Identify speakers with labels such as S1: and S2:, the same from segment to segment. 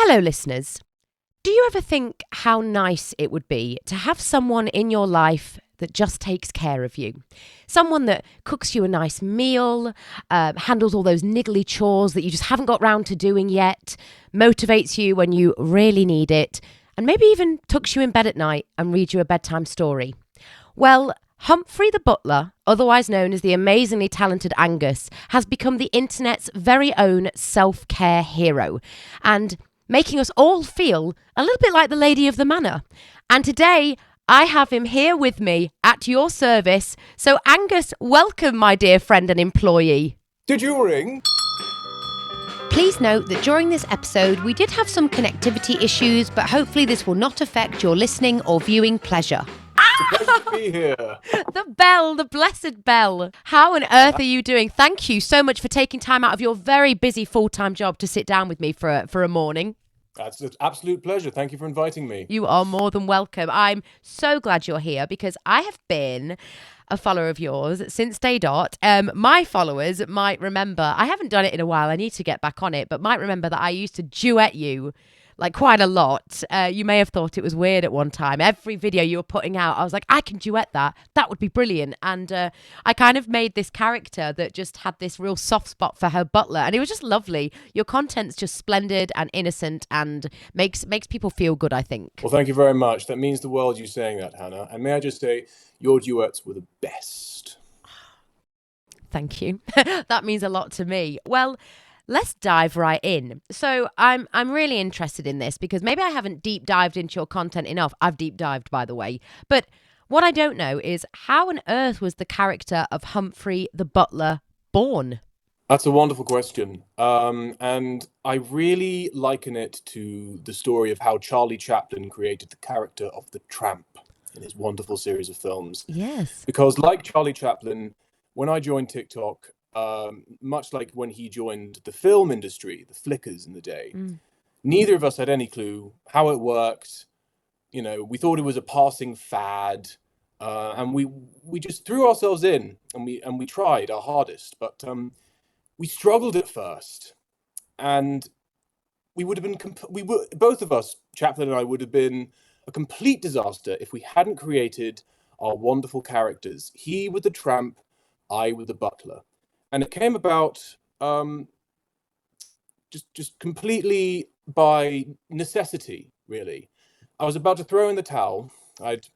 S1: Hello, listeners. Do you ever think how nice it would be to have someone in your life that just takes care of you? Someone that cooks you a nice meal, handles all those niggly chores that you just haven't got round to doing yet, motivates you when you really need it, and maybe even tucks you in bed at night and reads you a bedtime story. Well, Humphrey the Butler, otherwise known as the amazingly talented Angus, has become the internet's very own self-care hero, and making us all feel a little bit like the lady of the manor. And today, I have him here with me at your service. So Angus, welcome, my dear friend and employee.
S2: Did you ring?
S1: Please note that during this episode, we did have some connectivity issues, but hopefully this will not affect your listening or viewing pleasure.
S2: It's a pleasure to be here.
S1: The bell, the blessed bell. How on earth are you doing? Thank you so much for taking time out of your very busy full-time job to sit down with me for a morning.
S2: That's an absolute pleasure. Thank you for inviting me.
S1: You are more than welcome. I'm so glad you're here because I have been a follower of yours since day dot. My followers might remember, I haven't done it in a while, I need to get back on it, but might remember that I used to duet you like quite a lot. You may have thought it was weird at one time. Every video you were putting out, I was like, I can duet that. That would be brilliant. And I kind of made this character that just had this real soft spot for her butler. And it was just lovely. Your content's just splendid and innocent and makes people feel good, I think.
S2: Well, thank you very much. That means the world, you saying that, Hannah. And may I just say, your duets were the best.
S1: Thank you. That means a lot to me. Well, let's dive right in. So I'm really interested in this because maybe I haven't deep dived into your content enough. I've deep dived, by the way. But what I don't know is how on earth was the character of Humphrey the Butler born?
S2: That's a wonderful question. And I really liken it to the story of how Charlie Chaplin created the character of the tramp in his wonderful series of films.
S1: Yes.
S2: Because like Charlie Chaplin, when I joined TikTok, much like when he joined the film industry, the flickers in the day, neither of us had any clue how it worked. You know, we thought it was a passing fad, and we just threw ourselves in and we tried our hardest, but we struggled at first, and we would have been both of us, Chaplin and I, would have been a complete disaster if we hadn't created our wonderful characters. He with the tramp, I with the butler. And it came about just completely by necessity, really. I was about to throw in the towel. I'd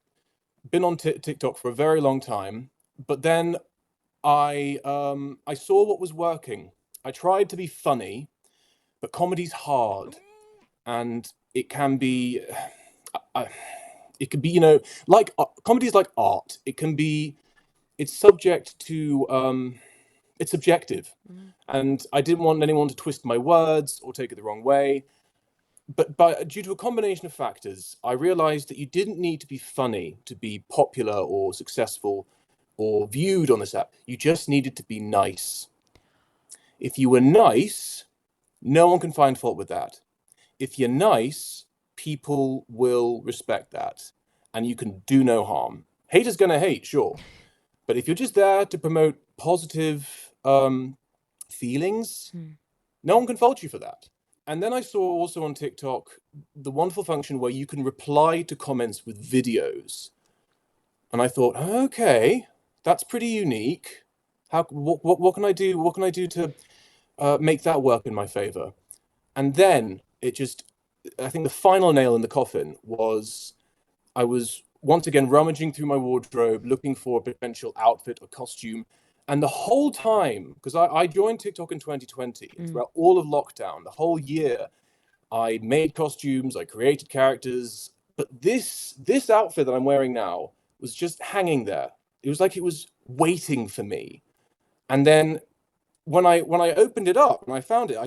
S2: been on TikTok for a very long time, but then I saw what was working. I tried to be funny, but comedy's hard, and it can be, you know, like comedy's like art. It's subject to. It's subjective, and I didn't want anyone to twist my words or take it the wrong way. But due to a combination of factors, I realized that you didn't need to be funny to be popular or successful or viewed on this app. You just needed to be nice. If you were nice, no one can find fault with that. If you're nice, people will respect that, and you can do no harm. Haters gonna hate, sure. But if you're just there to promote positive feelings, no one can fault you for that. And then I saw also on TikTok the wonderful function where you can reply to comments with videos. And I thought, okay, that's pretty unique. What can I do? What can I do to make that work in my favor? And then I think the final nail in the coffin was I was once again rummaging through my wardrobe, looking for a potential outfit or costume. And the whole time, because I joined TikTok in 2020, throughout all of lockdown, the whole year, I made costumes, I created characters. But this outfit that I'm wearing now was just hanging there. It was like it was waiting for me. And then when I opened it up and I found it,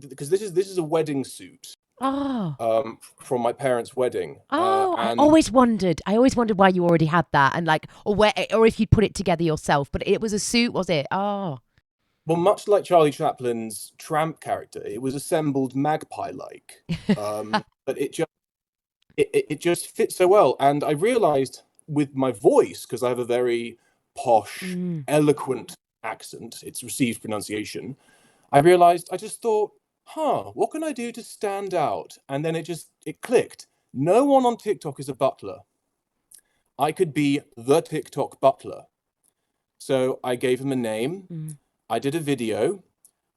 S2: because this is a wedding suit. From my parents' wedding.
S1: I always wondered why you already had that, and like, or if you'd put it together yourself. But it was a suit, was it? Oh.
S2: Well, much like Charlie Chaplin's tramp character, it was assembled magpie-like, but it just fits so well. And I realized with my voice, because I have a very posh, eloquent accent, it's received pronunciation. I just thought, what can I do to stand out? And then it clicked. No one on TikTok is a butler. I could be the TikTok butler. So I gave him a name. I did a video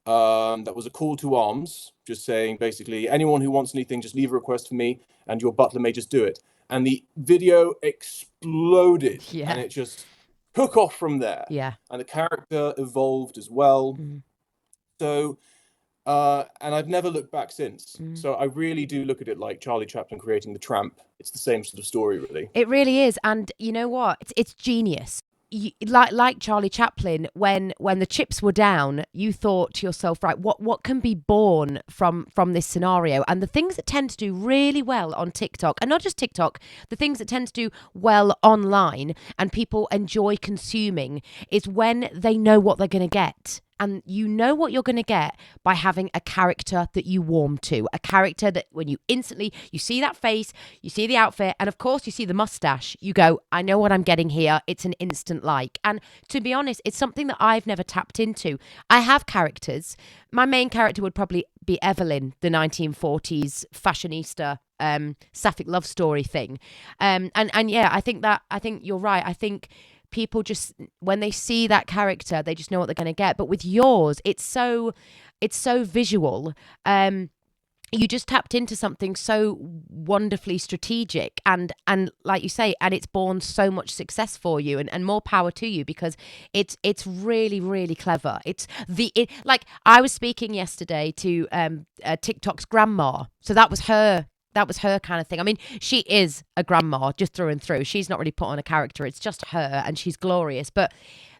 S2: that was a call to arms, just saying basically anyone who wants anything, just leave a request for me and your butler may just do it. And the video exploded and it just took off from there.
S1: Yeah.
S2: And the character evolved as well. So, and I've never looked back since. So I really do look at it like Charlie Chaplin creating the tramp. It's the same sort of story, really.
S1: It really is. And you know what? It's genius. Like Charlie Chaplin, when the chips were down, you thought to yourself, right, what can be born from this scenario? And the things that tend to do really well on TikTok, and not just TikTok, the things that tend to do well online and people enjoy consuming is when they know what they're going to get. And you know what you're going to get by having a character that you warm to, a character that when you see that face, you see the outfit, and of course you see the mustache, you go, I know what I'm getting here. It's an instant like. And to be honest, it's something that I've never tapped into. I have characters. My main character would probably be Evelyn, the 1940s fashionista sapphic love story thing. And yeah, I think you're right. I think people just, when they see that character, they just know what they're going to get. But with yours, it's so visual. You just tapped into something so wonderfully strategic and like you say, and it's born so much success for you, and more power to you, because it's really, really clever. Like I was speaking yesterday to TikTok's grandma, so that was her kind of thing. I mean, she is a grandma just through and through. She's not really put on a character. It's just her, and she's glorious. But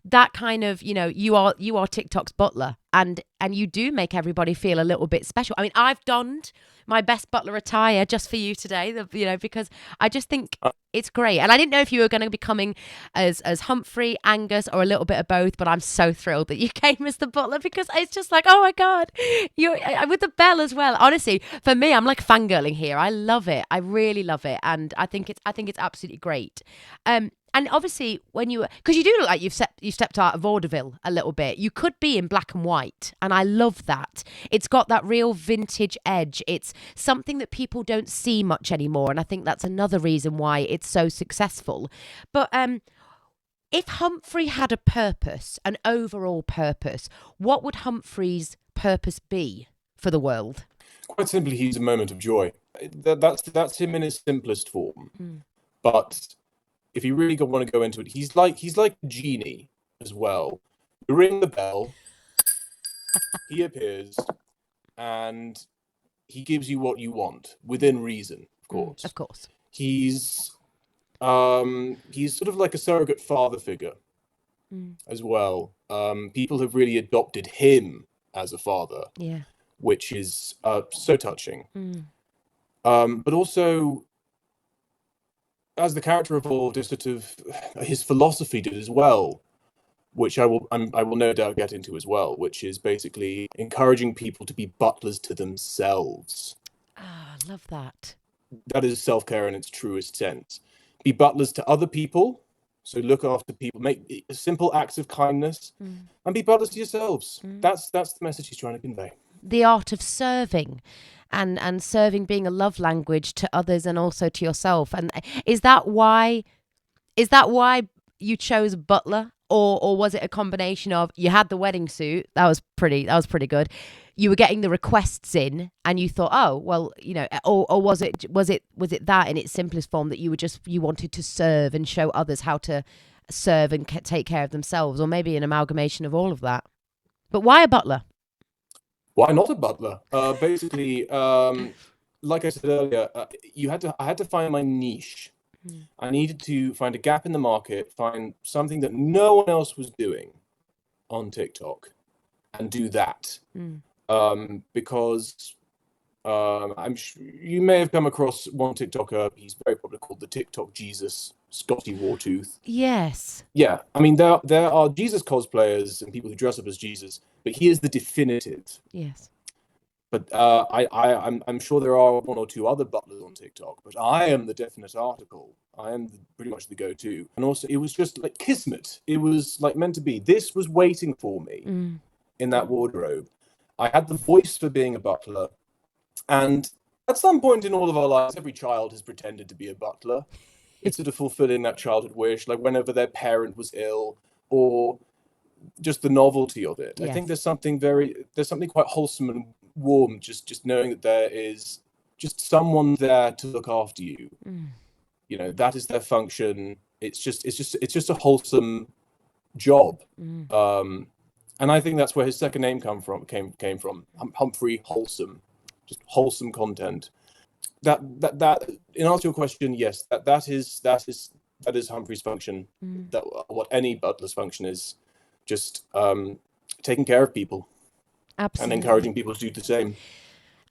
S1: that kind of, you are TikTok's butler, and you do make everybody feel a little bit special. I mean, I've donned my best butler attire just for you today, because I just think it's great. And I didn't know if you were going to be coming as Humphrey, Angus, or a little bit of both, but I'm so thrilled that you came as the butler, because it's just like, oh my God, you're with the bell as well. Honestly, for me, I'm like fangirling here. I love it. I really love it. And I think it's absolutely great. And obviously, because you do look like you've stepped out of vaudeville a little bit. You could be in black and white, and I love that. It's got that real vintage edge. It's something that people don't see much anymore, and I think that's another reason why it's so successful. But if Humphrey had a purpose, an overall purpose, what would Humphrey's purpose be for the world?
S2: Quite simply, he's a moment of joy. That's him in his simplest form. But if you really want to go into it, he's like a genie as well. You ring the bell, he appears, and he gives you what you want within reason, of course.
S1: Of course.
S2: He's sort of like a surrogate father figure as well. People have really adopted him as a father, which is so touching. But also, as the character evolved, his philosophy did as well, which I will no doubt get into as well, which is basically encouraging people to be butlers to themselves.
S1: Ah, I love that.
S2: That is self-care in its truest sense. Be butlers to other people, so look after people, make simple acts of kindness, and be butlers to yourselves. That's the message he's trying to convey.
S1: The art of serving. And serving being a love language to others and also to yourself. And is that why you chose butler, or was it a combination of you had the wedding suit, that was pretty good, you were getting the requests in and you thought, oh well, or was it that in its simplest form, that you wanted to serve and show others how to serve and take care of themselves, or maybe an amalgamation of all of that? But why a butler?
S2: Why not a butler? Basically, like I said earlier, I had to find my niche. I needed to find a gap in the market, find something that no one else was doing on TikTok, and do that. Because you may have come across one TikToker. He's very popular, called the TikTok Jesus, Scotty Wartooth.
S1: Yes.
S2: Yeah, I mean there are Jesus cosplayers and people who dress up as Jesus, but he is the definitive.
S1: Yes.
S2: But I'm sure there are one or two other butlers on TikTok, but I am the definite article. I am pretty much the go-to. And also, it was just like kismet. It was like meant to be. This was waiting for me in that wardrobe. I had the voice for being a butler. And at some point in all of our lives, every child has pretended to be a butler. It's sort of fulfilling that childhood wish, like whenever their parent was ill, or just the novelty of it. I think
S1: Yes.
S2: there's something quite wholesome and warm, just knowing that there is just someone there to look after you. You know, that is their function. It's just a wholesome job. And I think that's where his second name came from. Humphrey Wholesome, just wholesome content. That in answer to your question, yes, that is Humphrey's function. That what any butler's function is, just taking care of people.
S1: Absolutely.
S2: And encouraging people to do the same.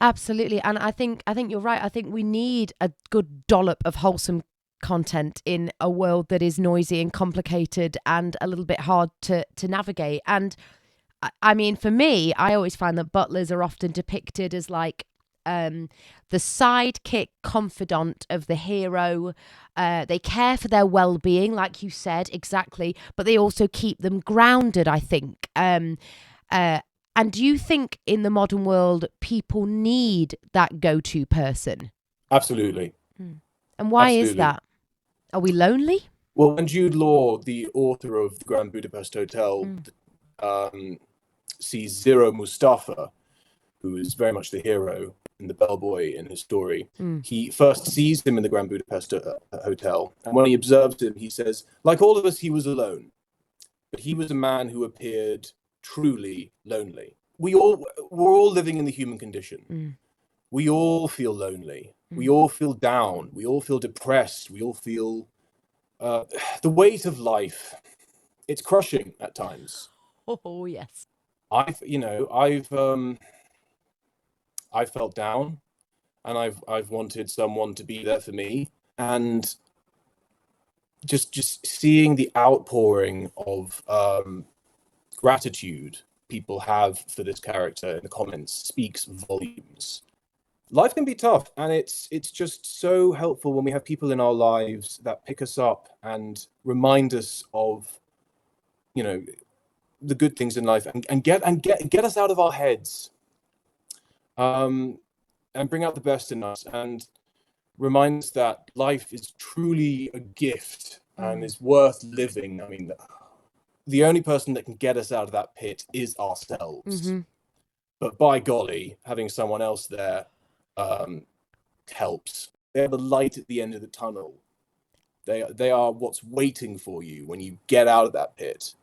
S1: Absolutely. And I think you're right. I think we need a good dollop of wholesome content in a world that is noisy and complicated and a little bit hard to navigate. And I mean, for me, I always find that butlers are often depicted as like the sidekick confidant of the hero. They care for their well-being, like you said, exactly, but they also keep them grounded, I think. And do you think in the modern world people need that go-to person?
S2: Absolutely.
S1: And why
S2: Absolutely.
S1: is that? Are we lonely?
S2: Well, when Jude Law, the author of the Grand Budapest Hotel, sees Zero Mustafa, who is very much the hero and the bellboy in his story, he first sees him in the Grand Budapest Hotel. And when he observes him, he says, like all of us, he was alone. But he was a man who appeared truly lonely. We're all living in the human condition. We all feel lonely. We all feel down. We all feel depressed. We all feel the weight of life. It's crushing at times.
S1: Oh yes.
S2: I've felt down, and I've wanted someone to be there for me, and just seeing the outpouring of gratitude people have for this character in the comments speaks volumes. Life can be tough, and it's just so helpful when we have people in our lives that pick us up and remind us of, you know, the good things in life, and get us out of our heads, and bring out the best in us, and remind us that life is truly a gift and is worth living. I mean, the only person that can get us out of that pit is ourselves. But by golly, having someone else there helps. They're the light at the end of the tunnel. They are what's waiting for you when you get out of that pit.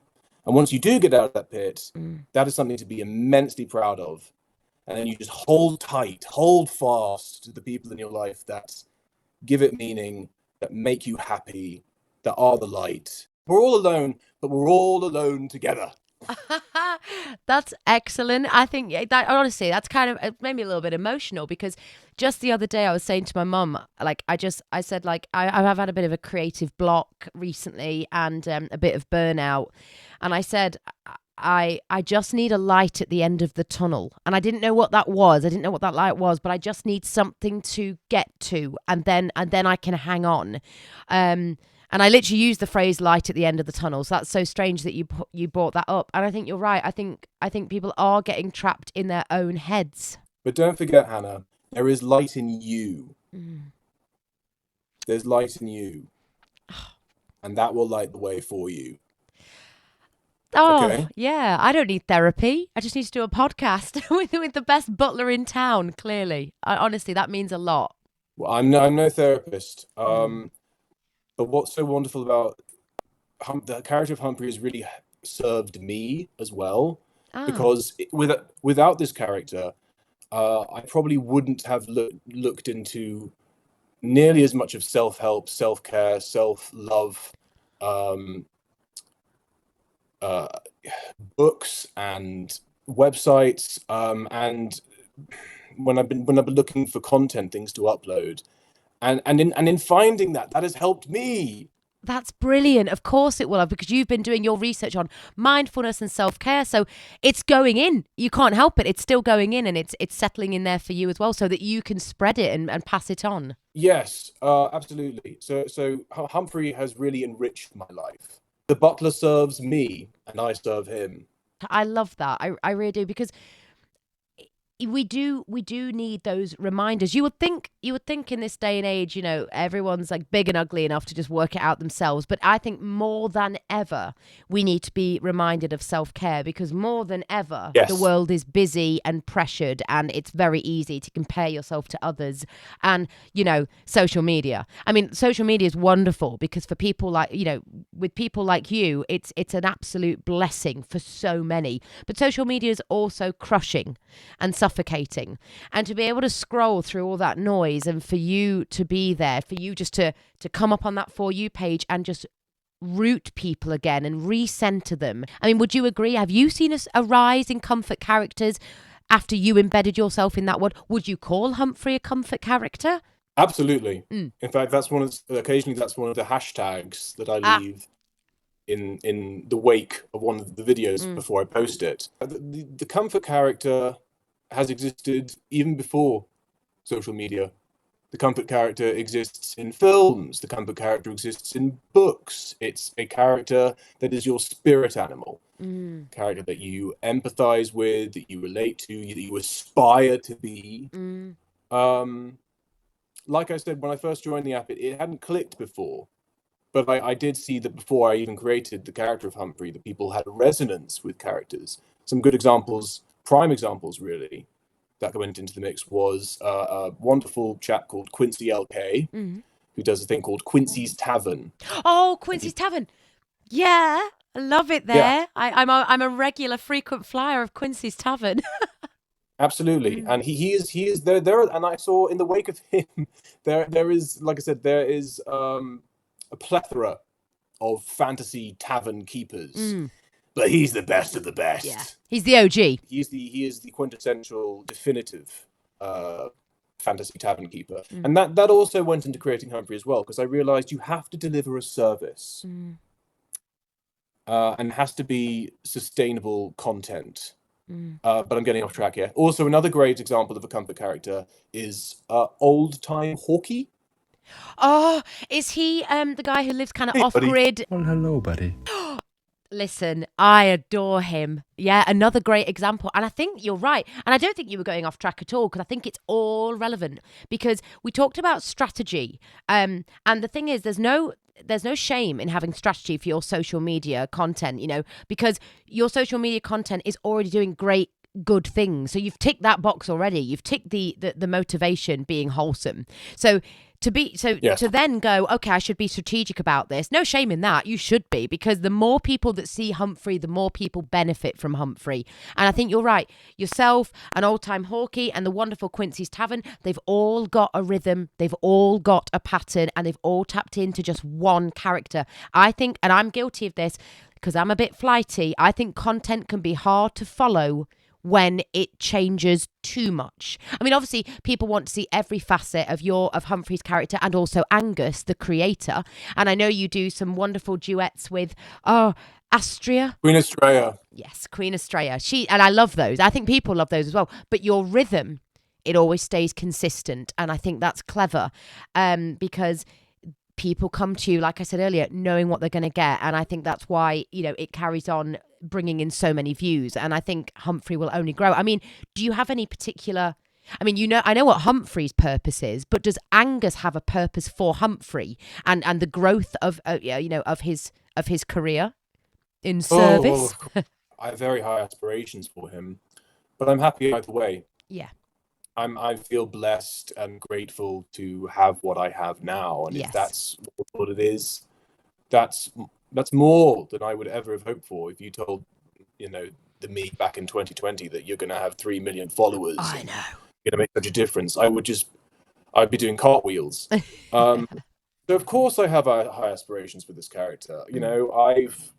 S2: And once you do get out of that pit, that is something to be immensely proud of. And then you just hold tight, hold fast to the people in your life that give it meaning, that make you happy, that are the light. We're all alone, but we're all alone together.
S1: That's excellent. I think that honestly, that's kind of, it made me a little bit emotional, because just the other day I was saying to my mum, like, I said, like, I've had a bit of a creative block recently and a bit of burnout. And I said, I just need a light at the end of the tunnel. And I didn't know what that was. I didn't know what that light was, but I just need something to get to, and then I can hang on. And I literally used the phrase "light at the end of the tunnel." So that's so strange that you brought that up. And I think you're right. I think people are getting trapped in their own heads.
S2: But don't forget, Hannah, there is light in you. There's light in you, and that will light the way for you.
S1: Oh,
S2: okay?
S1: Yeah. I don't need therapy. I just need to do a podcast with the best butler in town, clearly. Honestly, that means a lot.
S2: Well, I'm no therapist. But what's so wonderful about the character of Humphrey has really served me as well, because without this character, I probably wouldn't have looked into nearly as much of self-help, self-care, self-love, books and websites, and when I've been looking for content, things to upload, and in finding that has helped me.
S1: That's brilliant. Of course it will have, because you've been doing your research on mindfulness and self-care. So it's going in. You can't help it. It's still going in, and it's settling in there for you as well, so that you can spread it and pass it on.
S2: Yes, absolutely. So Humphrey has really enriched my life. The butler serves me, and I serve him.
S1: I love that. I really do, because we do need those reminders. You would think in this day and age, everyone's like big and ugly enough to just work it out themselves. But I think more than ever, we need to be reminded of self-care, because more than ever, the
S2: Yes.
S1: world is busy and pressured, and it's very easy to compare yourself to others. And, social media. I mean, social media is wonderful because for people like, with people like you, it's an absolute blessing for so many. But social media is also crushing and suffocating, and to be able to scroll through all that noise, and for you to be there, for you just to come up on that For You page and just root people again and recenter them. I mean, would you agree? Have you seen a rise in comfort characters after you embedded yourself in that world? Would you call Humphrey a comfort character?
S2: Absolutely.
S1: Mm.
S2: In fact, occasionally that's one of the hashtags that I
S1: Ah.
S2: leave in the wake of one of the videos
S1: Mm.
S2: before I post it. The comfort character has existed even before social media. The comfort character exists in films. The comfort character exists in books. It's a character that is your spirit animal,
S1: Mm.
S2: character that you empathize with, that you relate to, that you aspire to be.
S1: Mm.
S2: Um, like I said, when I first joined the app, it hadn't clicked before. But I did see that before I even created the character of Humphrey, that people had a resonance with characters. Some good examples, prime examples really, that went into the mix was a wonderful chap called Quincy LK,
S1: Mm.
S2: who does a thing called Quincy's Tavern.
S1: Oh,
S2: And
S1: Quincy's Tavern. Yeah, I love it
S2: yeah,
S1: there. I'm a regular frequent flyer of Quincy's Tavern.
S2: absolutely.
S1: Mm.
S2: And he is there, and I saw in the wake of him, there is, like I said, there is a plethora of fantasy tavern keepers.
S1: Mm.
S2: But he's the best of the
S1: Yeah,
S2: best.
S1: he's the OG.
S2: He is the quintessential, definitive uh, fantasy tavern keeper,
S1: Mm.
S2: and that also went into creating Humphrey as well, because I realized you have to deliver a service,
S1: Mm.
S2: and it has to be sustainable content.
S1: Mm.
S2: But I'm getting off track here. Also, another great example of a comfort character is Old Time Hawkeye.
S1: Oh, is he the guy who lives kind of
S2: Hey,
S1: off
S2: buddy.
S1: grid?
S3: Well, hello, buddy.
S1: Listen, I adore him. Yeah, another great example. And I think you're right. And I don't think you were going off track at all, because I think it's all relevant, because we talked about strategy. And the thing is, there's no shame in having strategy for your social media content, because your social media content is already doing great good things. So you've ticked that box already. You've ticked the motivation being wholesome. So
S2: Yes.
S1: to then go, okay, I should be strategic about this. No shame in that. You should be, because the more people that see Humphrey, the more people benefit from Humphrey. And I think you're right. Yourself, an Old Time Hawkeye, and the wonderful Quincy's Tavern, they've all got a rhythm, they've all got a pattern, and they've all tapped into just one character. I think, and I'm guilty of this because I'm a bit flighty, I think content can be hard to follow when it changes too much. I mean, obviously, people want to see every facet of Humphrey's character, and also Angus, the creator. And I know you do some wonderful duets with Astria.
S2: Queen Estrella.
S1: Yes, Queen Estrella. And I love those. I think people love those as well. But your rhythm, it always stays consistent, and I think that's clever, because people come to you, like I said earlier, knowing what they're going to get. And I think that's why, it carries on bringing in so many views. And I think Humphrey will only grow. I mean, do you have any particular... I mean, I know what Humphrey's purpose is, but does Angus have a purpose for Humphrey and the growth of, of his career in service?
S2: I have very high aspirations for him, but I'm happy either way.
S1: Yeah.
S2: I feel blessed and grateful to have what I have now, and
S1: Yes.
S2: if that's what it is, that's more than I would ever have hoped for. If you told, the me back in 2020 that you're going to have 3 million followers,
S1: I
S2: and
S1: know.
S2: you're going to make such a difference, I'd be doing cartwheels. So of course I have high aspirations for this character. I've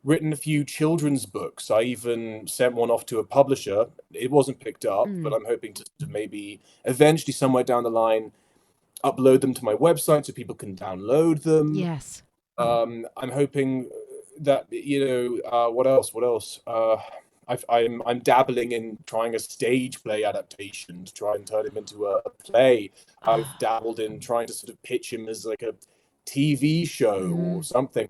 S2: written a few children's books. I even sent one off to a publisher. It wasn't picked up, but I'm hoping to maybe eventually, somewhere down the line, upload them to my website so people can download them.
S1: Yes.
S2: I'm hoping that what else? I'm dabbling in trying a stage play adaptation to try and turn him into a play. I've dabbled in trying to sort of pitch him as like a TV show or something.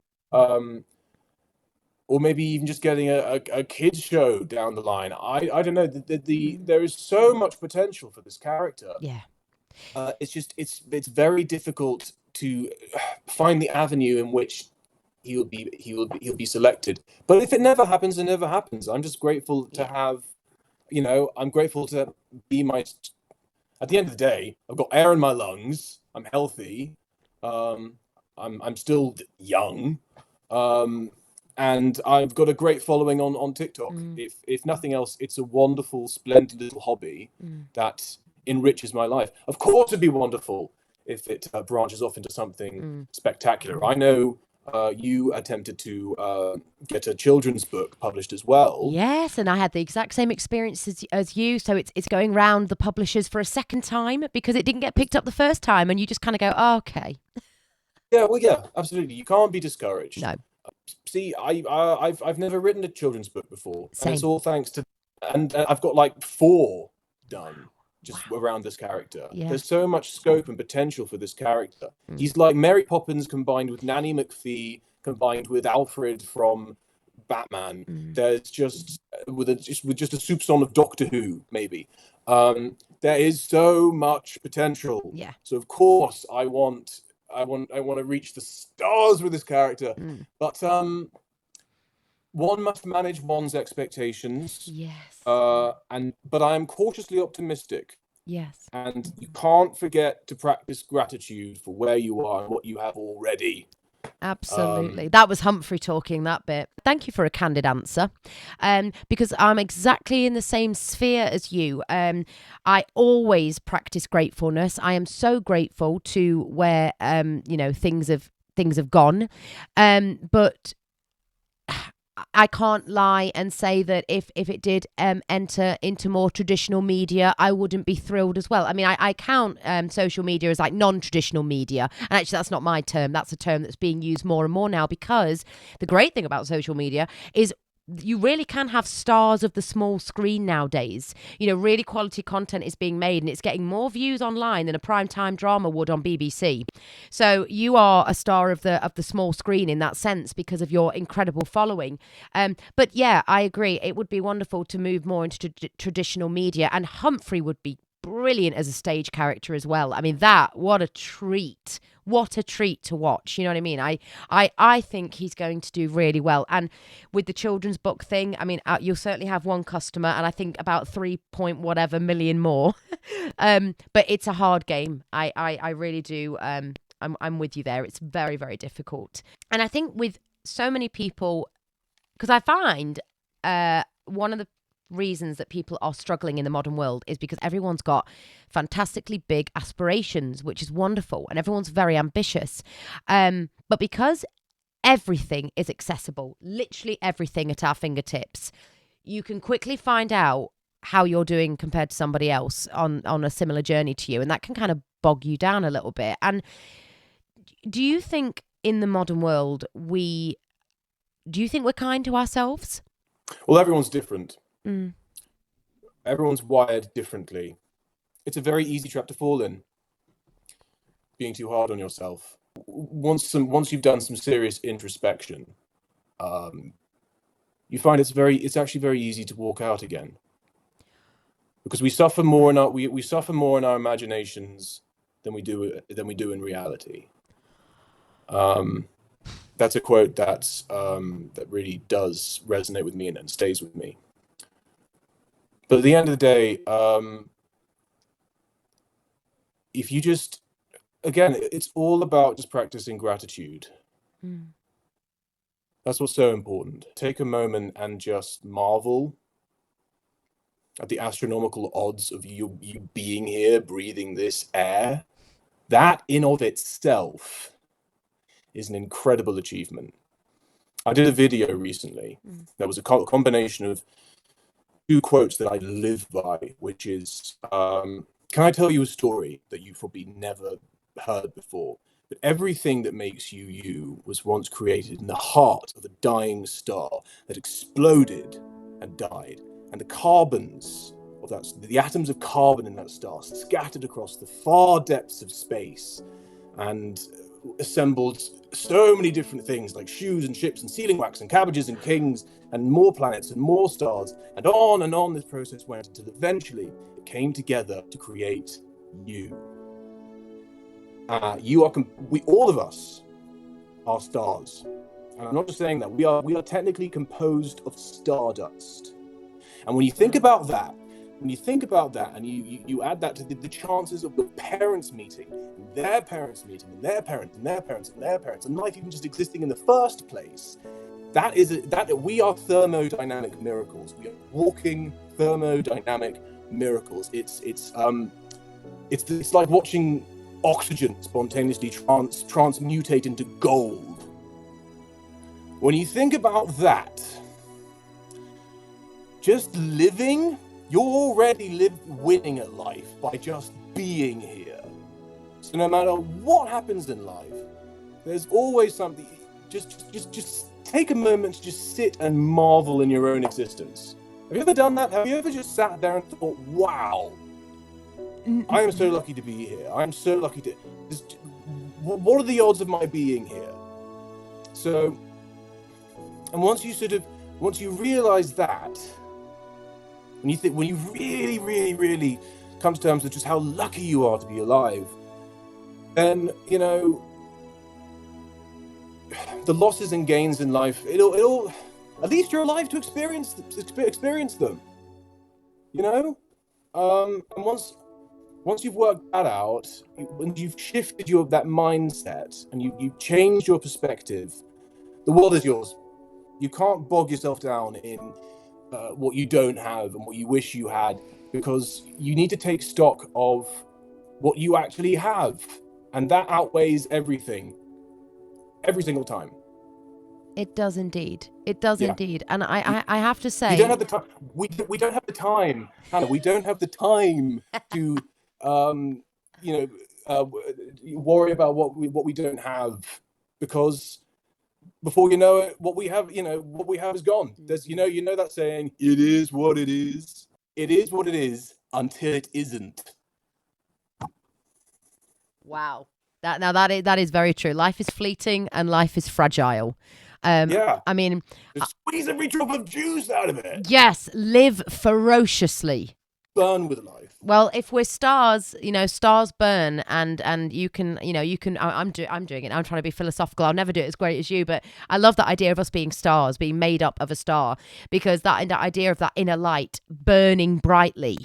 S2: or maybe even just getting a kids show down the line. I don't know. There is so much potential for this character.
S1: Yeah.
S2: It's very difficult to find the avenue in which he'll be selected. But if it never happens, it never happens. I'm just grateful to have, I'm grateful to be at the end of the day, I've got air in my lungs. I'm healthy. I'm still young. And I've got a great following on TikTok. If nothing else, it's a wonderful, splendid little hobby that enriches my life. Of course, it'd be wonderful if it branches off into something spectacular. I know you attempted to get a children's book published as well.
S1: Yes, and I had the exact same experience as you. So it's going round the publishers for a second time because it didn't get picked up the first time, and you just kind of go, oh, okay.
S2: Yeah, well, yeah, absolutely. You can't be discouraged.
S1: No.
S2: See, I've never written a children's book before,
S1: Same.
S2: and it's all thanks to, and I've got like 4 done just around this character.
S1: Yeah.
S2: There's so much scope and potential for this character. He's like Mary Poppins combined with Nanny McPhee combined with Alfred from Batman. There's just with just a soupçon of Doctor Who, maybe. There is so much potential.
S1: Yeah.
S2: So of course I want to reach the stars with this character, but one must manage one's expectations.
S1: Yes.
S2: But I am cautiously optimistic.
S1: Yes.
S2: And you can't forget to practice gratitude for where you are and what you have already.
S1: Absolutely. That was Humphrey talking, that bit. Thank you for a candid answer. Because I'm exactly in the same sphere as you. I always practice gratefulness. I am so grateful to where things have gone. But I can't lie and say that if it did enter into more traditional media, I wouldn't be thrilled as well. I mean, I count social media as like non-traditional media. And actually, that's not my term. That's a term that's being used more and more now, because the great thing about social media is you really can have stars of the small screen nowadays. Really quality content is being made, and it's getting more views online than a primetime drama would on BBC. So you are a star of the small screen in that sense because of your incredible following. But yeah, I agree. It would be wonderful to move more into traditional media, and Humphrey would be brilliant as a stage character as well. I mean, what a treat. What a treat to watch. You know what I mean? I think he's going to do really well. And with the children's book thing, I mean, you'll certainly have one customer, and I think about 3 point whatever million more. But it's a hard game. I really do. I'm with you there. It's very, very difficult. And I think with so many people, because I find one of the reasons that people are struggling in the modern world is because everyone's got fantastically big aspirations, which is wonderful, and everyone's very ambitious. But because everything is accessible, literally everything at our fingertips, you can quickly find out how you're doing compared to somebody else on a similar journey to you, and that can kind of bog you down a little bit. And do you think in the modern world we're kind to ourselves?
S2: Well, everyone's different. Everyone's wired differently. It's a very easy trap to fall in, being too hard on yourself. Once you've done some serious introspection, you find it's actually very easy to walk out again, because we suffer more in our imaginations than we do in reality. That's a quote that really does resonate with me and stays with me. But at the end of the day, if you just, again, it's all about just practicing gratitude. That's what's so important. Take a moment and just marvel at the astronomical odds of you being here, breathing this air. That in of itself is an incredible achievement. I did a video recently that was a combination of 2 quotes that I live by, which is, can I tell you a story that you've probably never heard before? But everything that makes you you was once created in the heart of a dying star that exploded and died. And the carbons of the atoms of carbon in that star scattered across the far depths of space. And assembled so many different things like shoes and ships and sealing wax and cabbages and kings and more planets and more stars, and on this process went until eventually it came together to create you. All of us are stars. And I'm not just saying that, we are technically composed of stardust. And when you think about that, and you add that to the chances of your parents meeting, and their parents meeting, and their parents, and their parents, and their parents, and life even just existing in the first place, that we are thermodynamic miracles. We are walking thermodynamic miracles. It's like watching oxygen spontaneously transmutate into gold. When you think about that, just living, you're already winning at life by just being here. So no matter what happens in life, there's always something. Just take a moment to just sit and marvel in your own existence. Have you ever done that? Have you ever just sat there and thought, wow, I am so lucky to be here. I'm so lucky to... What are the odds of my being here? So, and once you realize that, when you really, really, really come to terms with just how lucky you are to be alive, then, you know, the losses and gains in life, it'll at least you're alive to experience them, you know? And once you've worked that out, when you've shifted that mindset and you've changed your perspective, the world is yours. You can't bog yourself down in what you don't have and what you wish you had, because you need to take stock of what you actually have, and that outweighs everything, every single time.
S1: It does indeed. It does indeed. And I have to say,
S2: you don't have the time. We don't have the time, Hannah. We don't have the time to worry about what we don't have, because before you know it, what we have is gone. There's you know that saying, it is what it is. It is what it is until it isn't.
S1: Wow. That is very true. Life is fleeting and life is fragile. I mean,
S2: just squeeze every drop of juice out of it.
S1: Yes, live ferociously.
S2: Burn with life.
S1: Well, if we're stars, stars burn, and you can. I'm doing it. I'm trying to be philosophical. I'll never do it as great as you, but I love that idea of us being stars, being made up of a star, because that idea of that inner light burning brightly.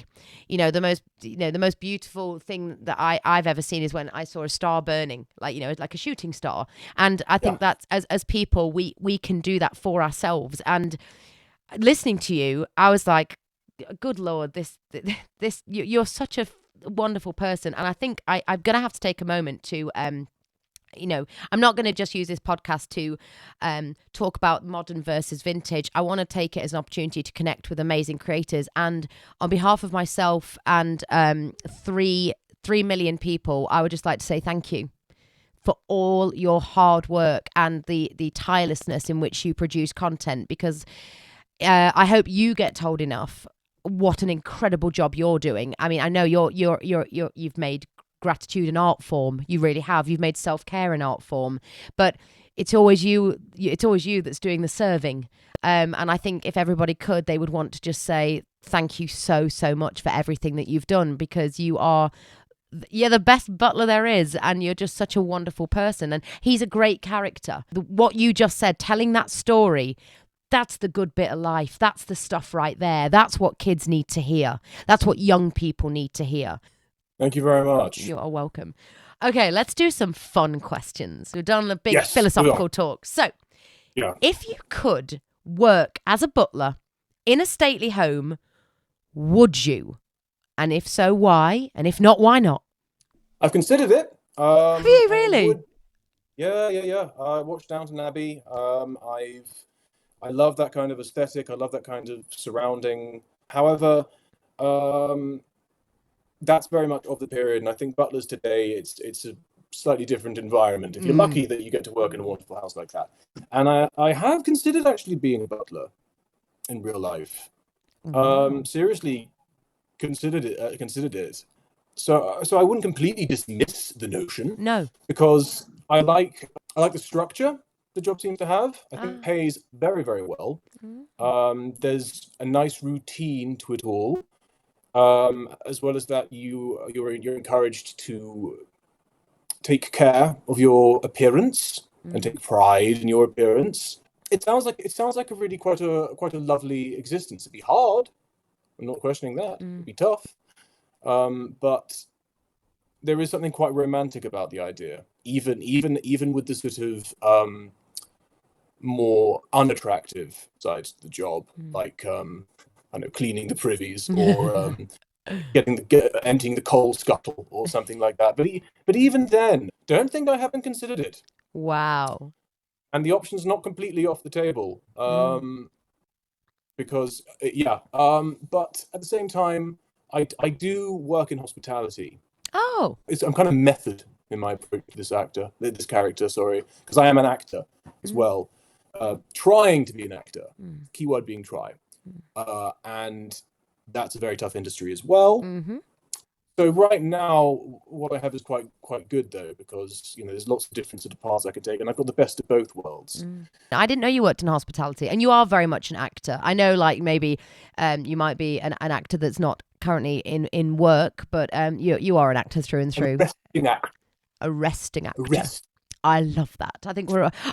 S1: The most beautiful thing that I've ever seen is when I saw a star burning, like a shooting star. And I think that's as people, we can do that for ourselves. And listening to you, I was like, good Lord, this you're such a wonderful person. And I think I'm going to have to take a moment to, I'm not going to just use this podcast to talk about modern versus vintage. I want to take it as an opportunity to connect with amazing creators. And on behalf of myself and 3 million people, I would just like to say thank you for all your hard work and the tirelessness in which you produce content, because I hope you get told enough what an incredible job you're doing. I mean, I know you've made gratitude an art form. You really have. You've made self-care an art form, but it's always you that's doing the serving. And I think if everybody could, they would want to just say thank you so much for everything that you've done, because you're the best butler there is, and you're just such a wonderful person. And he's a great character. What you just said, telling that story, that's the good bit of life. That's the stuff right there. That's what kids need to hear. That's what young people need to hear.
S2: Thank you very much.
S1: You are welcome. Okay, let's do some fun questions. We've done a big philosophical talk. So, if you could work as a butler in a stately home, would you? And if so, why? And if not, why not?
S2: I've considered it.
S1: Have you really?
S2: Yeah. I watched Downton Abbey. I love that kind of aesthetic. I love that kind of surrounding. However, that's very much of the period, and I think butlers today, it's a slightly different environment. If you're lucky that you get to work in a wonderful house like that. And I have considered actually being a butler in real life. Seriously considered it. So I wouldn't completely dismiss the notion.
S1: No.
S2: Because I like the structure the job seems to have. I think it pays very, very well. There's a nice routine to it all. As well as that, you're encouraged to take care of your appearance and take pride in your appearance. It sounds like a really quite a lovely existence. It'd be hard. I'm not questioning that. It'd be tough. But there is something quite romantic about the idea, even with the sort of more unattractive side to the job, like I don't know, cleaning the privies or emptying the coal scuttle or something like that. But even then, don't think I haven't considered it.
S1: Wow.
S2: And the option's not completely off the table. Because but at the same time, I do work in hospitality.
S1: Oh.
S2: I'm kind of method in my approach to this character, because I am an actor as well, trying to be an actor. Keyword being try, and that's a very tough industry as well. So right now, what I have is quite good though, because there's lots of different sort of paths I could take, and I've got the best of both worlds.
S1: I didn't know you worked in hospitality, and you are very much an actor. I know, like maybe you might be an actor that's not currently in work, but you are an actor through and through. A resting actor. I love that.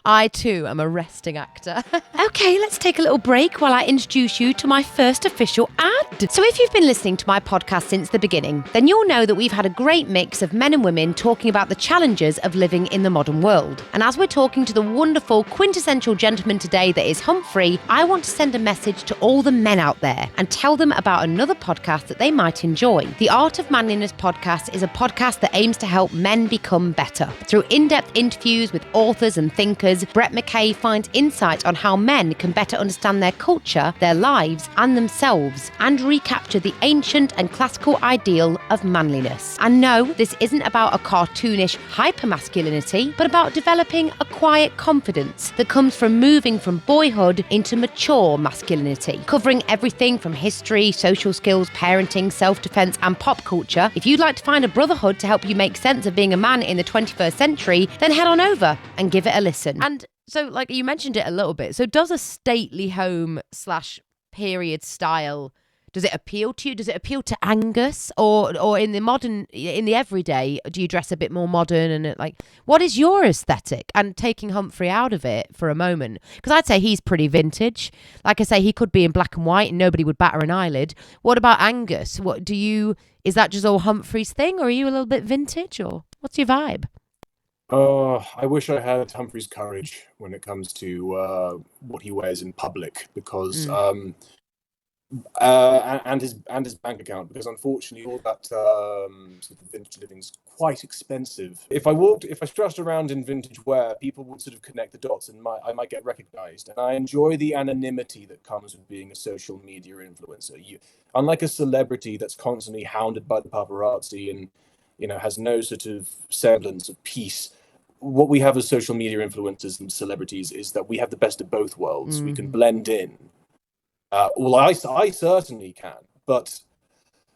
S1: I too am a resting actor. Okay, let's take a little break while I introduce you to my first official ad. So if you've been listening to my podcast since the beginning, then you'll know that we've had a great mix of men and women talking about the challenges of living in the modern world. And as we're talking to the wonderful quintessential gentleman today that is Humphrey, I want to send a message to all the men out there and tell them about another podcast that they might enjoy. The Art of Manliness podcast is a podcast that aims to help men become better. Through in-depth interviews with authors and thinkers, Brett McKay finds insight on how men can better understand their culture, their lives, and themselves, and recapture the ancient and classical ideal of manliness. And no, this isn't about a cartoonish hypermasculinity, but about developing a quiet confidence that comes from moving from boyhood into mature masculinity, covering everything from history, social skills, parenting, self-defense, and pop culture. If you'd like to find a brotherhood to help you make sense of being a man in the 21st century, then head on over and give it a listen. And so, like, you mentioned it a little bit. So does a stately home / period style, does it appeal to you? Does it appeal to Angus? Or in the everyday, do you dress a bit more modern? And what is your aesthetic? And taking Humphrey out of it for a moment, because I'd say he's pretty vintage. Like I say, he could be in black and white and nobody would batter an eyelid. What about Angus? Is that just all Humphrey's thing? Or are you a little bit vintage? Or what's your vibe?
S2: I wish I had Humphrey's courage when it comes to what he wears in public, because and his bank account, because unfortunately all that sort of vintage living is quite expensive. If I stressed around in vintage wear, people would sort of connect the dots, and I might get recognized. And I enjoy the anonymity that comes with being a social media influencer. Unlike a celebrity that's constantly hounded by the paparazzi and has no sort of semblance of peace. What we have as social media influencers and celebrities is that we have the best of both worlds. We can blend in. I certainly can. But,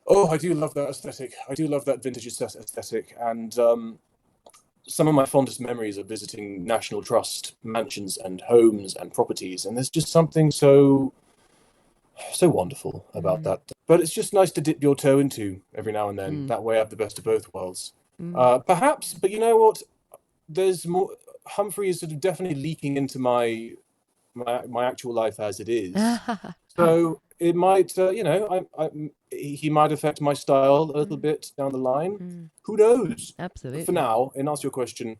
S2: I do love that aesthetic. I do love that vintage aesthetic. And some of my fondest memories are visiting National Trust mansions and homes and properties. And there's just something so wonderful about that. But it's just nice to dip your toe into every now and then. That way I have the best of both worlds. Perhaps, but you know what? There's more. Humphrey is sort of definitely leaking into my actual life as it is. So it might, he might affect my style a little bit down the line. Who knows?
S1: Absolutely.
S2: But for now, in answer to your question,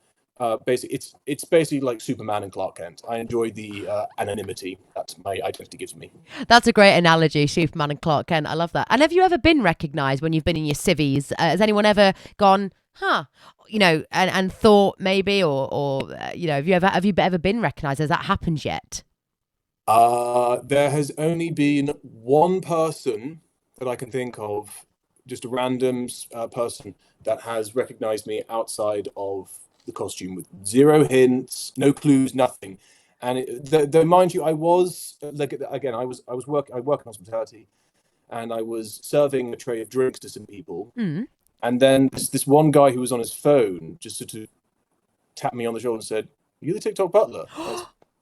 S2: basically, it's basically like Superman and Clark Kent. I enjoy the anonymity that my identity gives me.
S1: That's a great analogy, Superman and Clark Kent. I love that. And have you ever been recognised when you've been in your civvies? Has anyone ever gone, and thought maybe, or have you ever been recognised? Has that happened yet?
S2: There has only been one person that I can think of, just a random person that has recognised me outside of the costume, with zero hints, no clues, nothing. And mind you, I was I work in hospitality, and I was serving a tray of drinks to some people. And then this one guy who was on his phone just sort of tapped me on the shoulder and said, "Are you the TikTok butler?"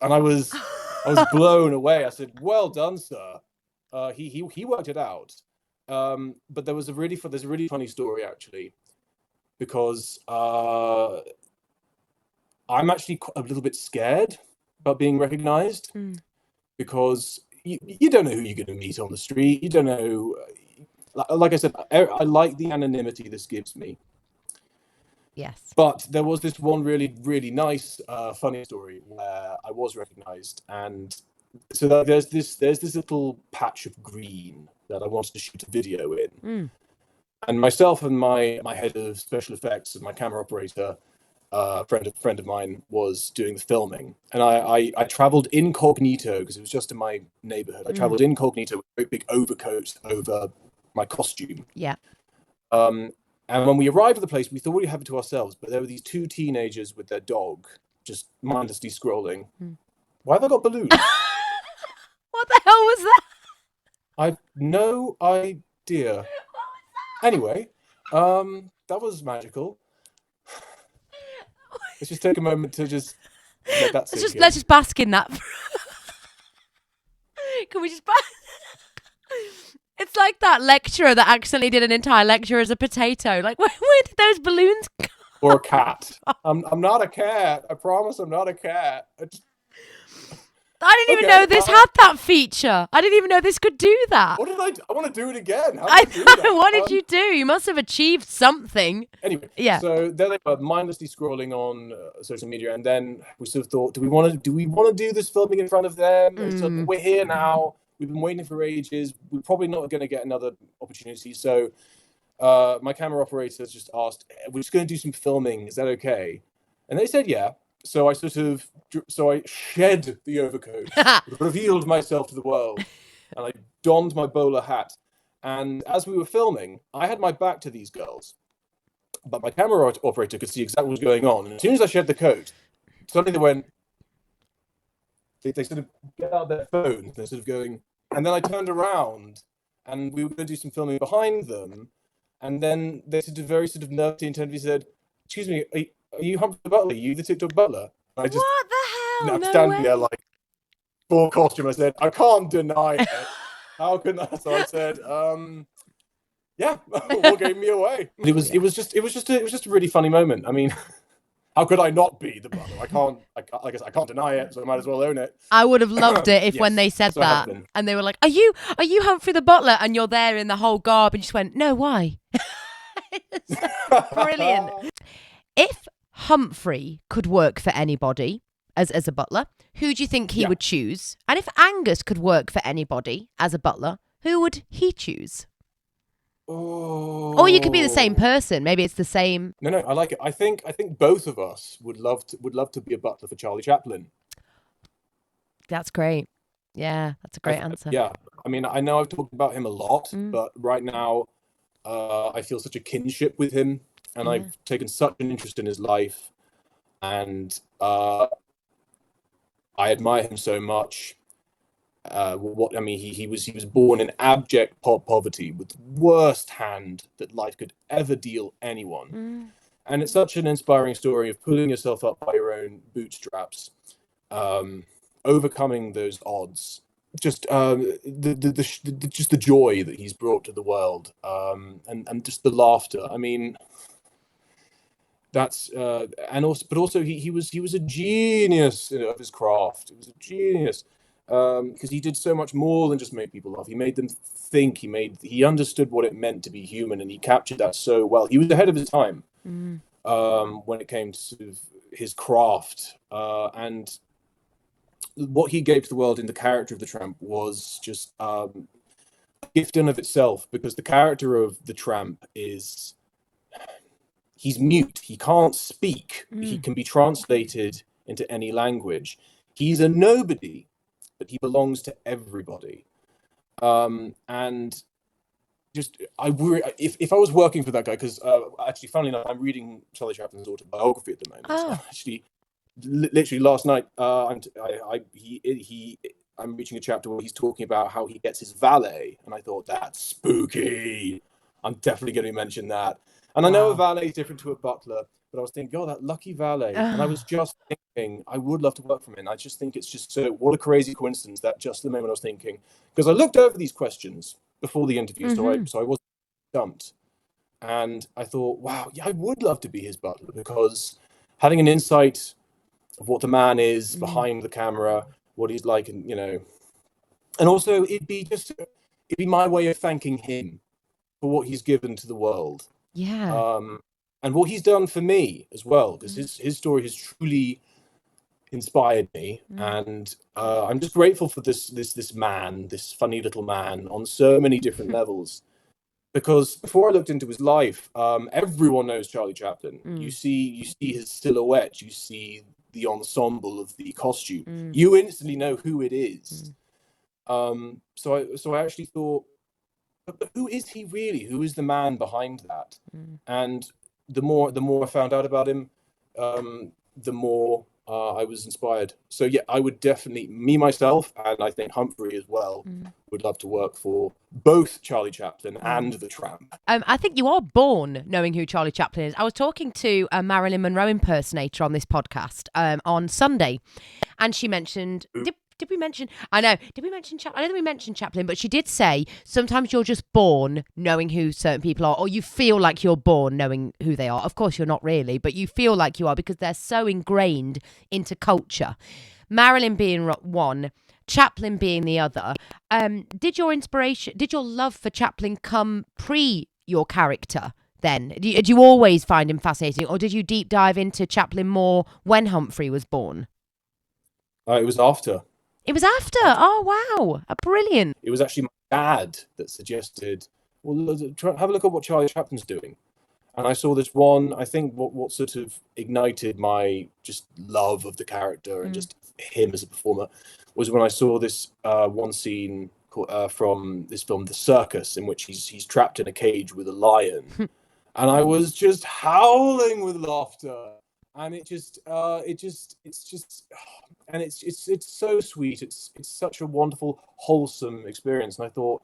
S2: And I was blown away. I said, "Well done, sir." He worked it out. But there's a really funny story, actually, because I'm actually a little bit scared about being recognized, because you don't know who you're going to meet on the street. You don't know. Like I said, I like the anonymity this gives me.
S1: Yes.
S2: But there was this one really, really nice, funny story where I was recognized, and so there's this little patch of green that I wanted to shoot a video in, and myself and my head of special effects and my camera operator, friend of mine, was doing the filming, and I traveled incognito because it was just in my neighborhood. I traveled incognito with a very big overcoat over my costume.
S1: Yeah.
S2: And when we arrived at the place, we thought we'd have it to ourselves, but there were these two teenagers with their dog just mindlessly scrolling. Why have I got balloons?
S1: What the hell was that?
S2: I've no idea. Anyway, that was magical. Let's just take a moment to just let that sink in.
S1: Let's just bask in that. Can we just bask? It's like that lecturer that accidentally did an entire lecture as a potato. Like, where did those balloons come?
S2: Or a cat. I'm not a cat. I promise I'm not a cat.
S1: I didn't even know this had that feature. I didn't even know this could do that.
S2: What did I do? I want to do it again. How
S1: I
S2: did I do that?
S1: know. What did you do? You must have achieved something.
S2: Anyway,
S1: Yeah.
S2: So there they were, mindlessly scrolling on social media, and then we sort of thought, do we want to do this filming in front of them? So we're here now. We've been waiting for ages. We're probably not going to get another opportunity. So my camera operator just asked, "We're just going to do some filming. Is that okay?" And they said, "Yeah." So I shed the overcoat, revealed myself to the world, and I donned my bowler hat. And as we were filming, I had my back to these girls, but my camera operator could see exactly what was going on. And as soon as I shed the coat, suddenly they sort of get out their phones. They're sort of going, and then I turned around, and we were going to do some filming behind them, and then they very nervously and tentatively said, "Excuse me, are you Humphrey the Butler? Are you the TikTok butler?" And I just,
S1: What the hell?
S2: I'm
S1: No
S2: standing
S1: way.
S2: there like full costume. I said, "I can't deny it. How can I?" So I said, "Yeah, what gave me away?" It was just a really funny moment. I mean, how could I not be the butler? I can't deny it, so I might as well own it.
S1: I would have loved it if
S2: Yes,
S1: when they said
S2: so I have
S1: that
S2: been.
S1: and they were like, "Are you Humphrey the Butler?" and you're there in the whole garb and you just went, "No, why?" It's brilliant. If Humphrey could work for anybody as a butler, who do you think he would choose? And if Angus could work for anybody as a butler, who would he choose? Or you could be the same person. Maybe it's the same.
S2: No, I like it. I think both of us would love to be a butler for Charlie Chaplin.
S1: That's great. Yeah, that's a great answer.
S2: Yeah, I mean, I know I've talked about him a lot, but right now, I feel such a kinship with him, and I've taken such an interest in his life, and I admire him so much. He was born in abject poverty with the worst hand that life could ever deal anyone, and it's such an inspiring story of pulling yourself up by your own bootstraps, overcoming those odds. Just just the joy that he's brought to the world, and just the laughter. I mean, that's and also he was a genius of his craft. He was a genius because he did so much more than just make people laugh. He made them think. He understood what it meant to be human, and he captured that so well. He was ahead of his time when it came to sort of his craft, and what he gave to the world in the character of the tramp was just a gift in of itself, because the character of the tramp he's mute. He can't speak. He can be translated into any language. He's a nobody, but he belongs to everybody. And just if I was working for that guy, because actually, funnily enough, I'm reading Charlie Chaplin's autobiography at the moment.
S1: Oh.
S2: Actually, literally last night, I'm reaching a chapter where he's talking about how he gets his valet, and I thought, that's spooky. I'm definitely going to mention that. And I know a
S1: Wow.
S2: valet is different to a butler, but I was thinking, oh, that lucky valet. And I was just thinking, I would love to work for him. And I just think it's just so, what a crazy coincidence that just the moment I was thinking, because I looked over these questions before the interview, so I wasn't stumped. And I thought, wow, yeah, I would love to be his butler, because having an insight of what the man is behind the camera, what he's like, and and also it'd be my way of thanking him for what he's given to the world.
S1: Yeah.
S2: And what he's done for me as well, because his story has truly inspired me, and I'm just grateful for this man, this funny little man, on so many different levels. Because before I looked into his life, everyone knows Charlie Chaplin. You see his silhouette, you see the ensemble of the costume, you instantly know who it is. So I actually thought, but who is he really? Who is the man behind that? And the more I found out about him, the more I was inspired. So yeah, I would definitely, me myself, and I think Humphrey as well, would love to work for both Charlie Chaplin and the Tramp.
S1: I think you are born knowing who Charlie Chaplin is. I was talking to a Marilyn Monroe impersonator on this podcast on Sunday, and she mentioned. Did we mention? I know. Did we mention Chaplin? I don't think we mentioned Chaplin, but she did say sometimes you're just born knowing who certain people are, or you feel like you're born knowing who they are. Of course, you're not really, but you feel like you are because they're so ingrained into culture. Marilyn being one, Chaplin being the other. Did your love for Chaplin come pre your character? Then did you always find him fascinating, or did you deep dive into Chaplin more when Humphrey was born?
S2: It was after.
S1: It was after. Oh, wow. Brilliant.
S2: It was actually my dad that suggested, well, have a look at what Charlie Chaplin's doing. And I saw this one, I think what sort of ignited my just love of the character and just him as a performer was when I saw this one scene from this film, The Circus, in which he's trapped in a cage with a lion. And I was just howling with laughter. And it's so sweet. It's such a wonderful, wholesome experience. And I thought,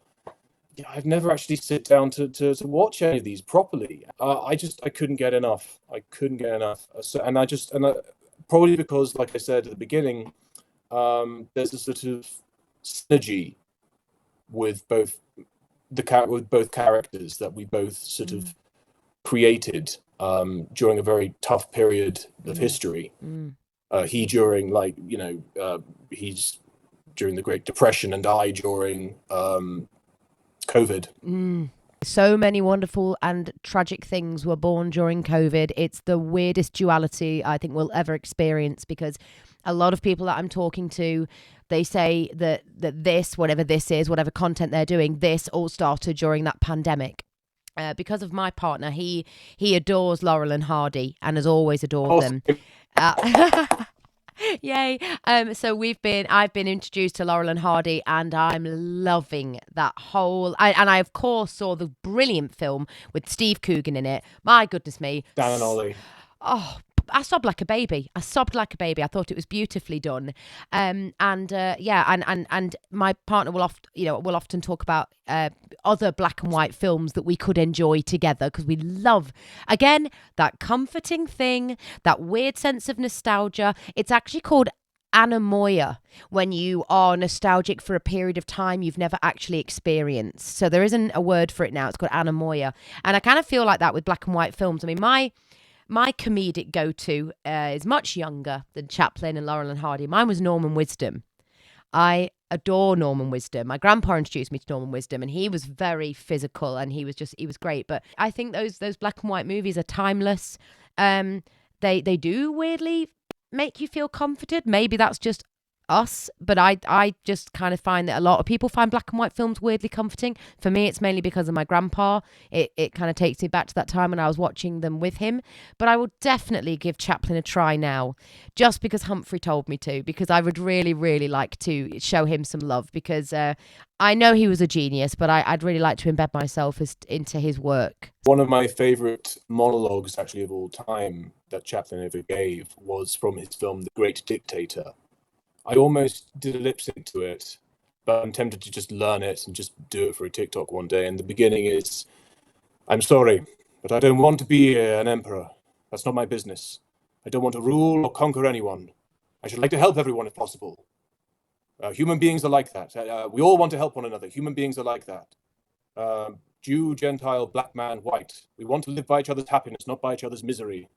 S2: yeah, I've never actually sit down to watch any of these properly. I couldn't get enough. I couldn't get enough. Probably because, like I said at the beginning, there's a sort of synergy with both characters that we both sort of created during a very tough period of history. He during he's during the Great Depression, and I during COVID.
S1: So many wonderful and tragic things were born during COVID. It's the weirdest duality I think we'll ever experience, because a lot of people that I'm talking to, they say that this, whatever this is, whatever content they're doing, this all started during that pandemic. Because of my partner, he adores Laurel and Hardy and has always adored them. Yay. So I've been introduced to Laurel and Hardy, and I'm loving that whole, and I of course saw the brilliant film with Steve Coogan in it. My goodness me.
S2: Dan and Ollie.
S1: Oh, I sobbed like a baby. I thought it was beautifully done. And my partner will often talk about other black and white films that we could enjoy together, because we love, again, that comforting thing, that weird sense of nostalgia. It's actually called anemoia, when you are nostalgic for a period of time you've never actually experienced. So there isn't a word for it now. It's called anemoia. And I kind of feel like that with black and white films. I mean, my comedic go-to is much younger than Chaplin and Laurel and Hardy. Mine was Norman Wisdom. I adore Norman Wisdom. My grandpa introduced me to Norman Wisdom, and he was very physical, and he was great. But I think those black and white movies are timeless. They do weirdly make you feel comforted. Maybe that's just us, but I just kind of find that a lot of people find black and white films weirdly comforting. For me, it's mainly because of my grandpa. It kind of takes me back to that time when I was watching them with him. But I will definitely give Chaplin a try now, just because Humphrey told me to, because I would really, really like to show him some love, because I know he was a genius, but I'd really like to embed myself into his work.
S2: One of my favorite monologues, actually, of all time that Chaplin ever gave was from his film The Great Dictator. I almost did a lip sync to it, but I'm tempted to just learn it and just do it for a TikTok one day. And the beginning is, I'm sorry, But I don't want to be an emperor. That's not my business. I don't want to rule or conquer anyone. I should like to help everyone if possible. Human beings are like that. We all want to help one another. Human beings are like that. Jew, Gentile, black man, white. We want to live by each other's happiness, not by each other's misery.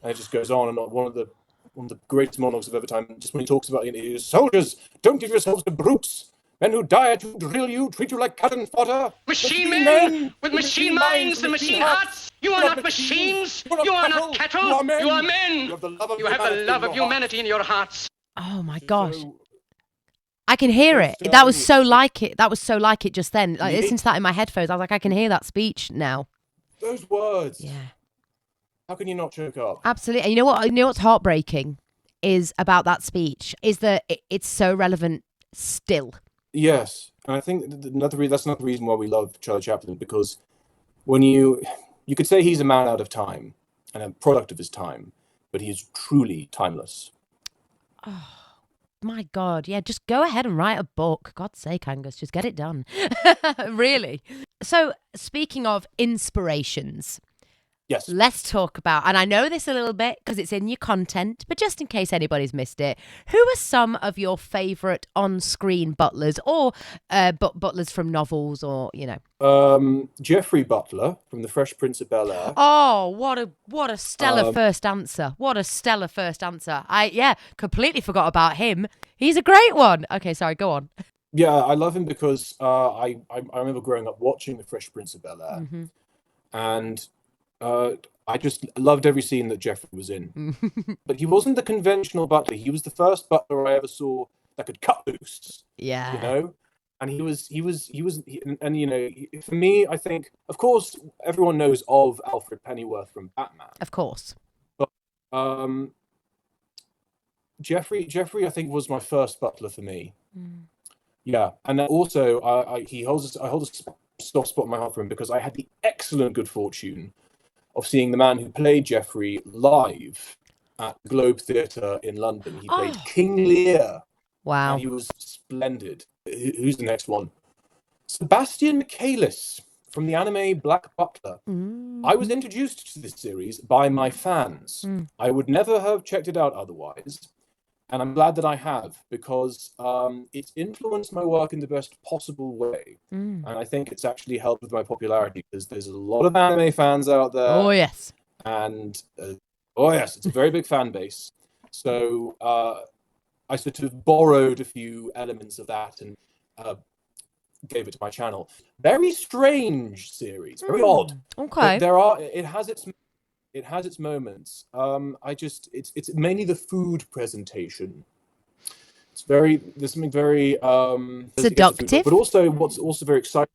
S2: And it just goes on and on. One of the greatest monologues of ever time, just when he talks about soldiers, don't give yourselves to brutes. Men who die to drill you, treat you like cannon fodder.
S3: Machine men with machine minds and machine hearts. You are not machines. You are not cattle. You are men. You have the love of humanity in your hearts.
S1: Oh my gosh. I can hear it. That was so like it. That was so like it just then. Like, listening to that in my headphones, I was like, I can hear that speech now.
S2: Those words.
S1: Yeah.
S2: How can you not choke up?
S1: Absolutely. And you know what? You know what's heartbreaking is about that speech is that it's so relevant still.
S2: Yes, and I think that's another reason why we love Charlie Chaplin, because when you could say he's a man out of time and a product of his time, but he is truly timeless.
S1: Oh my God! Yeah, just go ahead and write a book. God's sake, Angus, just get it done. Really. So, speaking of inspirations.
S2: Yes.
S1: Let's talk about, and I know this a little bit because it's in your content, but just in case anybody's missed it, who are some of your favourite on-screen butlers or butlers from novels or, you know?
S2: Geoffrey Butler from The Fresh Prince of Bel-Air.
S1: Oh, what a stellar first answer. What a stellar first answer. I completely forgot about him. He's a great one. Okay, sorry, go on.
S2: Yeah, I love him because I remember growing up watching The Fresh Prince of Bel-Air. Mm-hmm. And I just loved every scene that Geoffrey was in. But he wasn't the conventional butler. He was the first butler I ever saw that could cut loose.
S1: Yeah.
S2: You know? And he was, and you know, for me, I think, of course, everyone knows of Alfred Pennyworth from Batman.
S1: Of course.
S2: But Geoffrey, I think, was my first butler for me. Mm. Yeah. And then also, I hold a soft spot in my heart for him because I had the excellent good fortune of seeing the man who played Geoffrey live at the Globe Theatre in London. He played King Lear.
S1: Wow.
S2: And he was splendid. Who's the next one? Sebastian Michaelis from the anime Black Butler. Mm. I was introduced to this series by my fans. Mm. I would never have checked it out otherwise. And I'm glad that I have, because it's influenced my work in the best possible way. Mm. And I think it's actually helped with my popularity, because there's a lot of anime fans out there.
S1: Oh, yes.
S2: And, it's a very big fan base. So I sort of borrowed a few elements of that and gave it to my channel. Very strange series, very odd.
S1: Okay.
S2: But it has its moments. It's mainly the food presentation. There's something very
S1: seductive,
S2: but also what's also very exciting.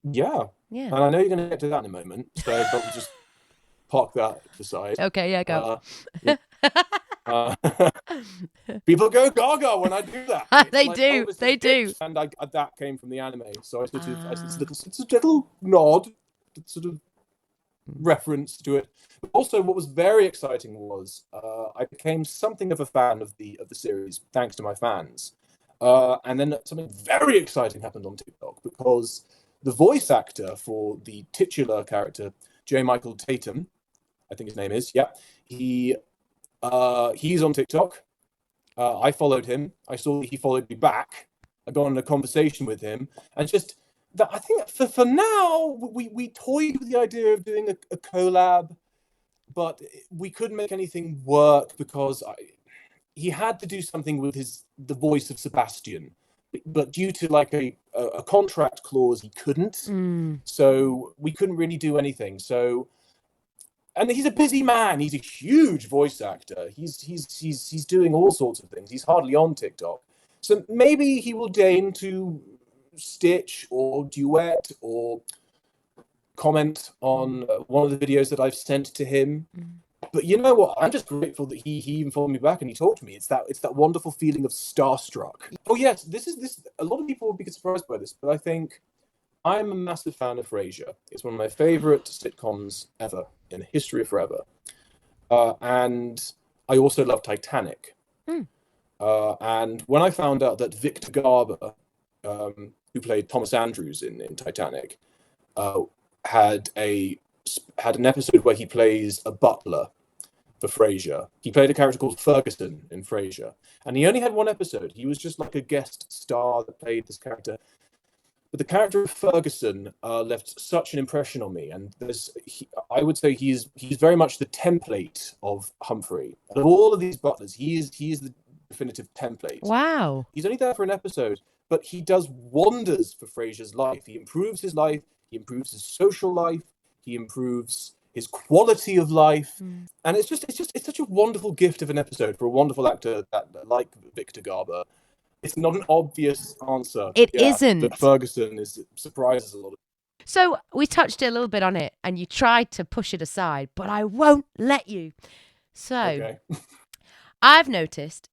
S2: Yeah.
S1: Yeah.
S2: And I know you're going to get to that in a moment, so but we'll just park that aside.
S1: Okay. Yeah. Go.
S2: People go gaga when I do that.
S1: They do. They do.
S2: And that came from the anime, so it's a little nod, sort of reference to it. But also, what was very exciting was I became something of a fan of the series thanks to my fans. And then something very exciting happened on TikTok, because the voice actor for the titular character, J. Michael Tatum, I think his name is, he's on TikTok. I followed him. I saw that he followed me back. I got on a conversation with him, and just that, I think for now we toyed with the idea of doing a collab, but we couldn't make anything work because he had to do something with the voice of Sebastian, but due to like a contract clause, he couldn't. So we couldn't really do anything. So. And he's a busy man. He's a huge voice actor. He's doing all sorts of things. He's hardly on TikTok. So maybe he will deign to stitch or duet or comment on one of the videos that I've sent to him. But you know what? I'm just grateful that he even followed me back and he talked to me. It's that wonderful feeling of starstruck. Oh yes, this. A lot of people will be surprised by this, but I think I'm a massive fan of Frasier. It's one of my favorite sitcoms ever in the history of forever. And I also love Titanic. And when I found out that Victor Garber, who played Thomas Andrews in Titanic, had an episode where he plays a butler for Frasier. He played a character called Ferguson in Frasier, and he only had one episode. He was just like a guest star that played this character. But the character of Ferguson left such an impression on me, and I would say he's very much the template of Humphrey. Out of all of these butlers, he is the definitive template.
S1: Wow.
S2: He's only there for an episode, but he does wonders for Frasier's life. He improves his life. He improves his social life. He improves his quality of life, and it's such a wonderful gift of an episode for a wonderful actor like Victor Garber. It's not an obvious answer.
S1: It isn't.
S2: But Ferguson surprises a lot.
S1: So we touched a little bit on it, and you tried to push it aside, but I won't let you. So
S2: Okay.
S1: I've noticed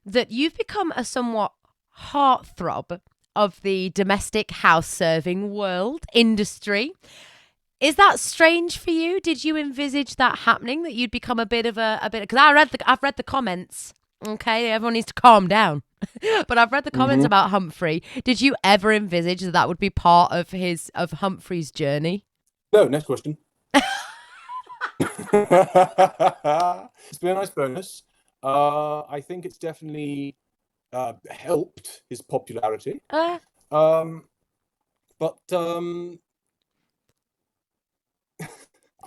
S1: that you've become a somewhat heartthrob of the domestic house serving world industry. Is that strange for you? Did you envisage that happening, that you'd become a bit because I've read the comments. Okay, everyone needs to calm down. But I've read the comments about Humphrey. Did you ever envisage that would be part of Humphrey's journey?
S2: No, next question. It's been a nice bonus. I think it's definitely helped his popularity. But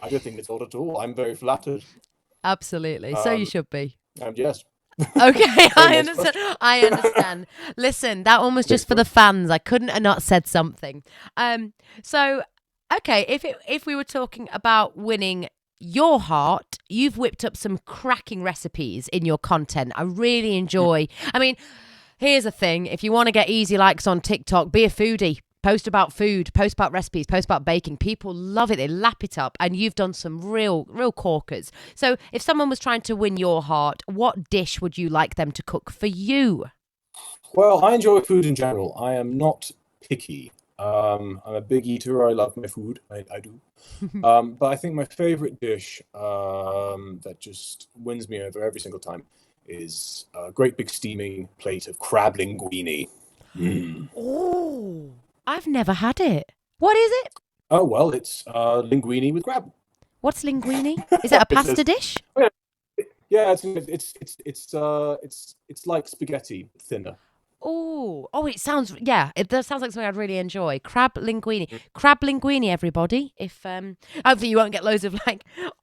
S2: I don't think it's odd at all. I'm very flattered.
S1: Absolutely. So you should be.
S2: And yes.
S1: Okay, I understand. Listen, that one was just for the fans. I couldn't have not said something. So, okay, if we were talking about winning your heart, you've whipped up some cracking recipes in your content. I really enjoy. I mean, here's the thing. If you want to get easy likes on TikTok, be a foodie. Post about food, post about recipes, post about baking. People love it. They lap it up. And you've done some real corkers. So if someone was trying to win your heart, what dish would you like them to cook for you?
S2: Well, I enjoy food in general. I am not picky. I'm a big eater. I love my food. I do. But I think my favorite dish that just wins me over every single time is a great big steaming plate of crab linguine.
S1: Oh, I've never had it. What is it?
S2: Oh, well, it's linguine with crab.
S1: What's linguine? Is it a pasta dish?
S2: Yeah, it's like spaghetti, thinner.
S1: Oh, it sounds it does sounds like something I'd really enjoy. Crab linguine, everybody. If hopefully you won't get loads of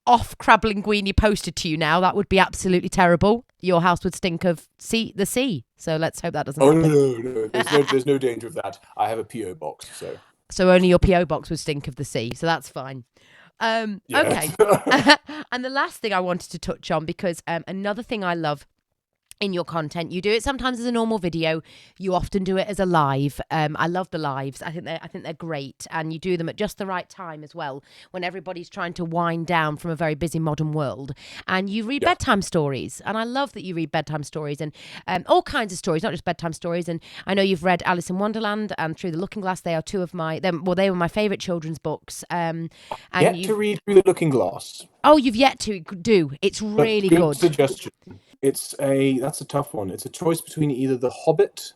S1: off crab linguine posted to you now. That would be absolutely terrible. Your house would stink of the sea. So let's hope that doesn't happen.
S2: No. There's no danger of that. I have a PO box,
S1: so only your PO box would stink of the sea. So that's fine. Okay. And the last thing I wanted to touch on, because another thing I love in your content, you do it sometimes as a normal video, you often do it as a live. I love the lives. I think they're great, and you do them at just the right time as well, when everybody's trying to wind down from a very busy modern world. And you read bedtime stories, and I love that you read bedtime stories and all kinds of stories, not just bedtime stories. And I know you've read Alice in Wonderland and Through the Looking Glass. They are two of they were my favorite children's books. And
S2: yet to read Through the Looking Glass.
S1: Oh, you've yet to do. It's really good.
S2: Suggestion. That's a tough one. It's a choice between either The Hobbit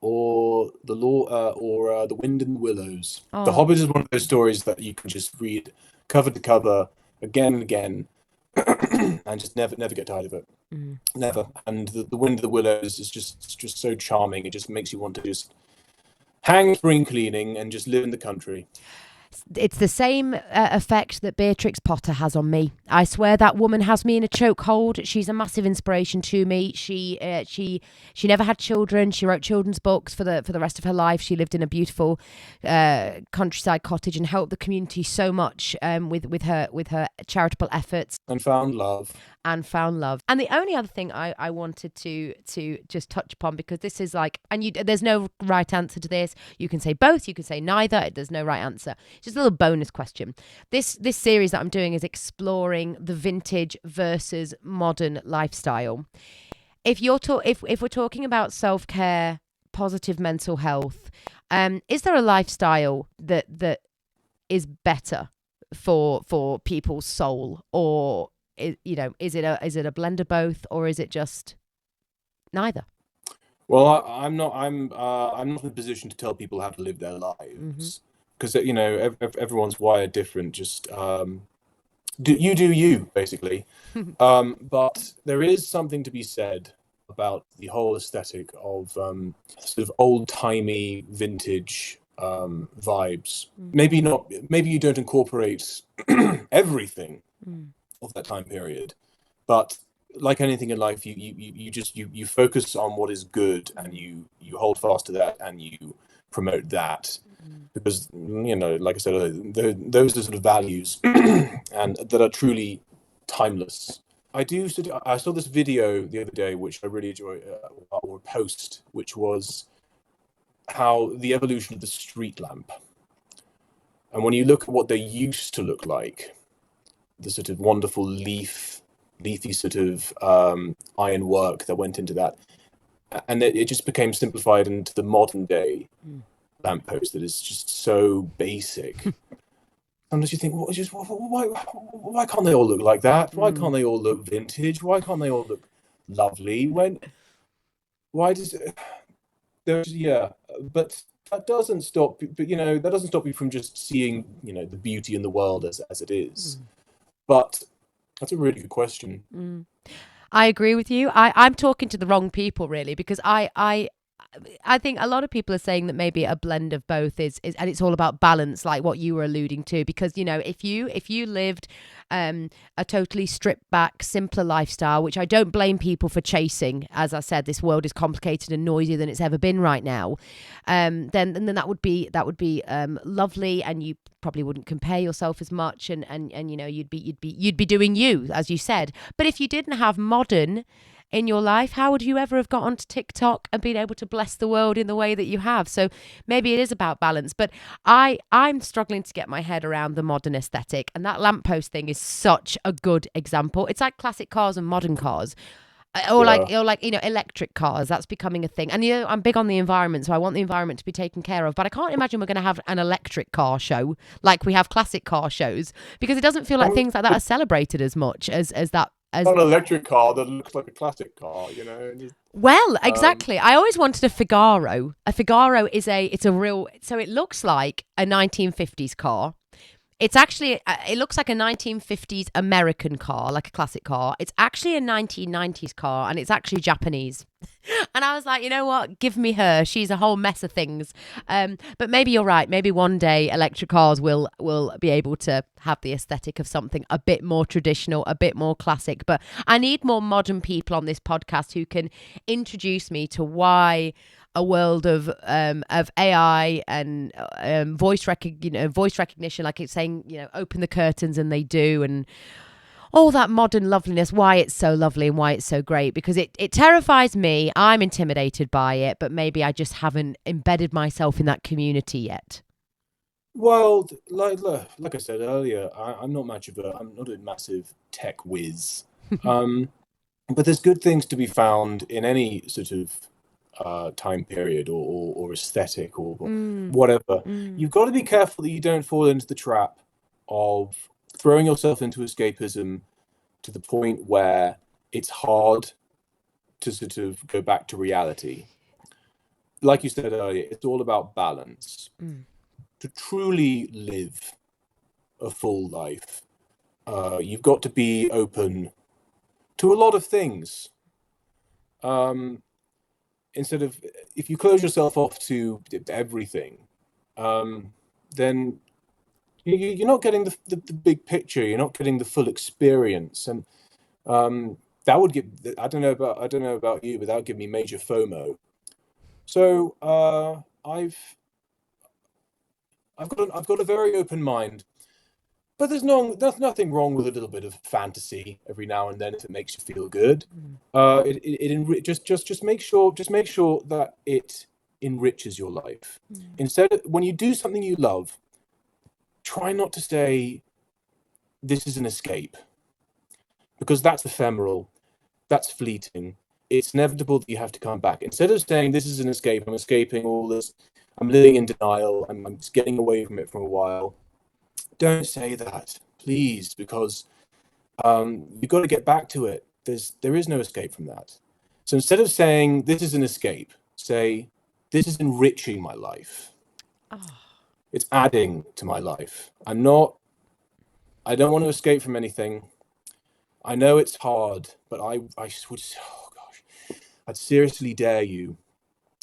S2: or The Wind in the Willows. Oh. The Hobbit is one of those stories that you can just read cover to cover again and again, and just never get tired of it. Never. And the Wind in the Willows is just so charming. It just makes you want to just hang spring cleaning and just live in the country.
S1: It's the same effect that Beatrix Potter has on me. I swear that woman has me in a chokehold. She's a massive inspiration to me. She never had children. She wrote children's books for the rest of her life. She lived in a beautiful countryside cottage and helped the community so much with her charitable efforts.
S2: And found love.
S1: And the only other thing I wanted to just touch upon, because this is there's no right answer to this. You can say both, you can say neither. There's no right answer. Just a little bonus question. This series that I'm doing is exploring the vintage versus modern lifestyle. If we're talking about self-care, positive mental health, is there a lifestyle that is better for people's soul, or is it a blend of both, or is it just neither?
S2: Well, I'm not in a position to tell people how to live their lives, because everyone's wired different. Just do you basically. But there is something to be said about the whole aesthetic of sort of old-timey vintage vibes. Maybe you don't incorporate everything of that time period, but like anything in life, you focus on what is good, and you hold fast to that, and you promote that, because like I said earlier, those are sort of values and that are truly timeless. I saw this video the other day, which I really enjoy, or post, which was how the evolution of the street lamp. And when you look at what they used to look like, the sort of wonderful leafy sort of iron work that went into that, and it just became simplified into the modern day lamppost that is just so basic. Sometimes you think, why can't they all look like that? Why can't they all look vintage? Why can't they all look lovely? Why does it? But that doesn't stop. But that doesn't stop you from just seeing the beauty in the world as it is. But that's a really good question.
S1: I agree with you. I'm talking to the wrong people, really, because I think a lot of people are saying that maybe a blend of both is and it's all about balance, like what you were alluding to, because if you lived a totally stripped back, simpler lifestyle, which I don't blame people for chasing. As I said, this world is complicated and noisier than it's ever been right now. Then that would be lovely, and you probably wouldn't compare yourself as much, and you'd be doing you, as you said. But if you didn't have modern in your life, how would you ever have got onto TikTok and been able to bless the world in the way that you have? So maybe it is about balance, but I'm struggling to get my head around the modern aesthetic, and that lamppost thing is such a good example. It's like classic cars and modern cars. Or electric cars. That's becoming a thing. And I'm big on the environment, so I want the environment to be taken care of. But I can't imagine we're going to have an electric car show like we have classic car shows, because it doesn't feel like things like that are celebrated as much as that.
S2: Not an electric car that looks like a classic car,
S1: Well, exactly. I always wanted a Figaro. A Figaro it's a real. So it looks like a 1950s car. It's actually, it looks like a 1950s American car, like a classic car. It's actually a 1990s car, and it's actually Japanese. And I was like, you know what? Give me her. She's a whole mess of things. But maybe you're right. Maybe one day electric cars will be able to have the aesthetic of something a bit more traditional, a bit more classic. But I need more modern people on this podcast who can introduce me to why a world of AI and voice recognition, like it's saying, open the curtains, and they do, and all that modern loveliness, why it's so lovely and why it's so great, because it terrifies me. I'm intimidated by it, but maybe I just haven't embedded myself in that community yet.
S2: Well, like I said earlier, I'm not a massive tech whiz, but there's good things to be found in any sort of time period or aesthetic or whatever. You've got to be careful that you don't fall into the trap of throwing yourself into escapism to the point where it's hard to sort of go back to reality. Like you said earlier, it's all about balance. To truly live a full life, you've got to be open to a lot of things. Instead of, if you close yourself off to everything, then you're not getting the big picture. You're not getting the full experience, and that would give. I don't know about you, but that would give me major FOMO. So I've got a very open mind. But there's nothing wrong with a little bit of fantasy every now and then if it makes you feel good. Just make sure that it enriches your life. Instead, when you do something you love, try not to say this is an escape, because that's ephemeral, that's fleeting. It's inevitable that you have to come back. Instead of saying this is an escape, I'm escaping all this, I'm living in denial, I'm just getting away from it for a while. Don't say that, please, because you've got to get back to it. There is no escape from that. So instead of saying this is an escape, say this is enriching my life. It's adding to my life. I don't want to escape from anything. I know it's hard, but I would, oh gosh, I'd seriously dare you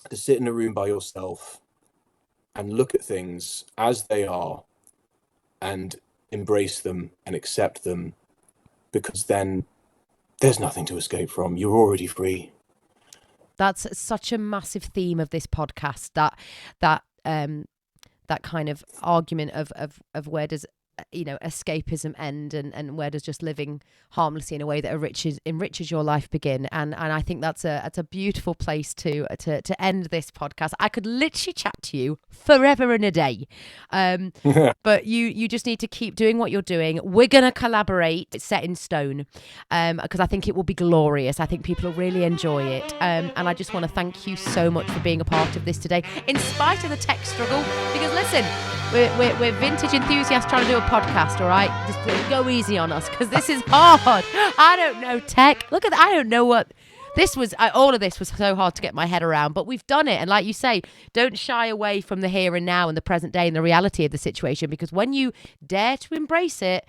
S2: to sit in a room by yourself and look at things as they are and embrace them and accept them, because then there's nothing to escape from. You're already free.
S1: That's such a massive theme of this podcast, that kind of argument of where does escapism end, and where does just living harmlessly in a way that enriches your life begin. And I think that's a beautiful place to end this podcast. I could literally chat to you forever and a day, but you just need to keep doing what you're doing. We're gonna collaborate. It's set in stone, because I think it will be glorious. I think people will really enjoy it, and I just want to thank you so much for being a part of this today, in spite of the tech struggle. Because listen, we're vintage enthusiasts trying to do a podcast, all right? Just go easy on us, because this is hard. I don't know tech. Look at that. I don't know what this was. All of this was so hard to get my head around, but we've done it. And like you say, don't shy away from the here and now and the present day and the reality of the situation, because when you dare to embrace it,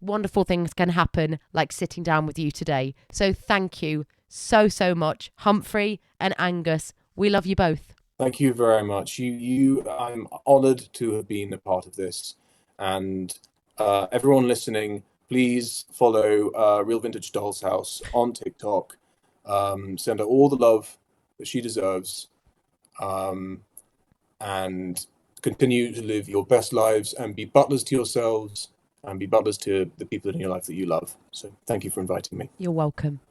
S1: wonderful things can happen, like sitting down with you today. So thank you so much, Humphrey and Angus. We love you both.
S2: Thank you very much. I'm honoured to have been a part of this. And everyone listening, please follow Real Vintage Doll's House on TikTok. Send her all the love that she deserves, and continue to live your best lives and be butlers to yourselves and be butlers to the people in your life that you love. So thank you for inviting me.
S1: You're welcome.